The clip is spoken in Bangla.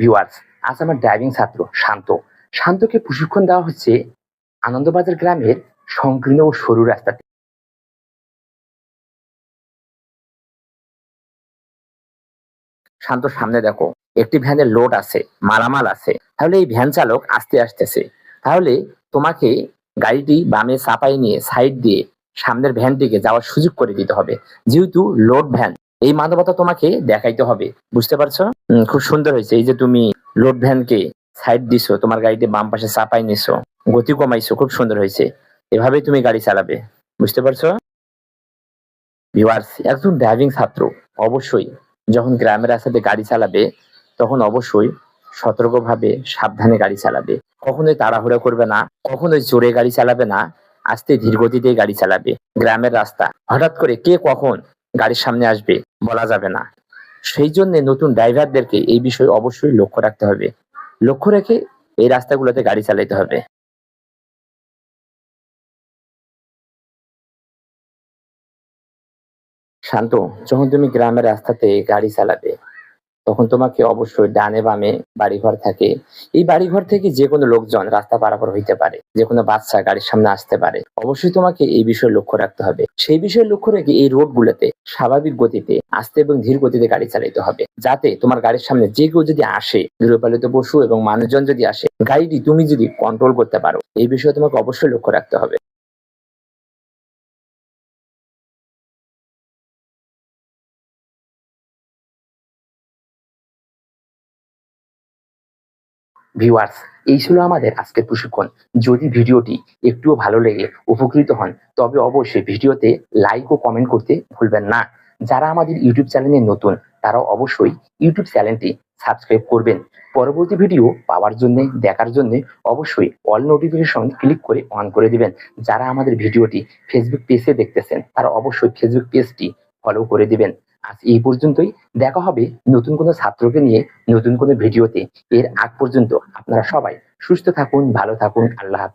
ভিউয়ার্স, আজ আমার ড্রাইভিং ছাত্র শান্তকে প্রশিক্ষণ দেওয়া হচ্ছে আনন্দবাজার গ্রামের সংকীর্ণ ও সরু রাস্তাতে। শান্ত, সামনে দেখো, একটি ভ্যানের লোড আছে, মালামাল আছে। তাহলে এই ভ্যান চালক আস্তে আসতেছে। তাহলে তোমাকে গাড়িটি বামে চাপাই নিয়ে সাইড দিয়ে সামনের ভ্যানটিকে যাওয়ার সুযোগ করে দিতে হবে। যেহেতু লোড ভ্যান, এই মানবতা তোমাকে দেখাইতে হবে। বুঝতে পারছো? খুব সুন্দর হয়েছে। এই যে তুমি লোড ভ্যানকে সাইড দিছো, তোমার গাড়িটি বাম পাশে চাপাই নিছো, গতি কমাইছো, খুব সুন্দর হয়েছে। এভাবেই তুমি গাড়ি চালাবে। বুঝতে পারছো? ভিউয়ার্স, একজন ড্রাইভিং ছাত্র অবশ্যই যখন গ্রামের রাস্তাতে গাড়ি চালাবে তখন অবশ্যই সতর্কভাবে সাবধানে গাড়ি চালাবে। কখনোই তাড়াহুড়া করবে না, কখনোই জোরে গাড়ি চালাবে না, আস্তে ধীর গতিতে গাড়ি চালাবে। গ্রামের রাস্তা, হঠাৎ করে কে কখন গাড়ির সামনে আসবে বলা যাবে না। সেই জন্য নতুন ড্রাইভারদেরকে এই বিষয়ে অবশ্যই লক্ষ্য রাখতে হবে। লক্ষ্য রেখে এই রাস্তাগুলোতে গাড়ি চালাতে হবে। শান্ত, যখন তুমি গ্রামের রাস্তাতে গাড়ি চালাবে তখন তোমাকে অবশ্যই ডানে বামে বাড়িঘর থাকে। এই বাড়িঘর থেকে যে কোনো লোকজন রাস্তা পারাপার হইতে পারে, যে কোনো বাচ্চা গাড়ির সামনে আসতে পারে। অবশ্যই তোমাকে এই বিষয়ে লক্ষ্য রাখতে হবে। সেই বিষয়ে লক্ষ্য রেখে এই রোড গুলোতে স্বাভাবিক গতিতে আস্তে এবং ধীর গতিতে গাড়ি চালাতে হবে, যাতে তোমার গাড়ির সামনে যে কেউ যদি আসে, গৃহপালিত পশু এবং মানুষজন যদি আসে, গাড়িটি তুমি যদি কন্ট্রোল করতে পারো। এই বিষয়ে তোমাকে অবশ্যই লক্ষ্য রাখতে হবে। ভিউয়ার্স, এই ছিল আমাদের আজকের প্রশিক্ষণ। যদি ভিডিওটি একটুও ভালো লেগে উপকৃত হন তবে অবশ্যই ভিডিওতে লাইক ও কমেন্ট করতে ভুলবেন না। যারা আমাদের ইউটিউব চ্যানেলে নতুন তারা অবশ্যই ইউটিউব চ্যানেলটি সাবস্ক্রাইব করবেন। পরবর্তী ভিডিও পাওয়ার জন্য, দেখার জন্য অবশ্যই অল নোটিফিকেশন ক্লিক করে অন করে দিবেন। যারা আমাদের ভিডিওটি ফেসবুক পেজে দেখতেছেন তারা অবশ্যই ফেসবুক পেজটি ফলো করে দিবেন। আজ এই পর্যন্তই। দেখা হবে নতুন কোনো ছাত্রকে নিয়ে নতুন কোনো ভিডিওতে। এর আগ পর্যন্ত আপনারা সবাই সুস্থ থাকুন, ভালো থাকুন। আল্লাহ হাফেজ।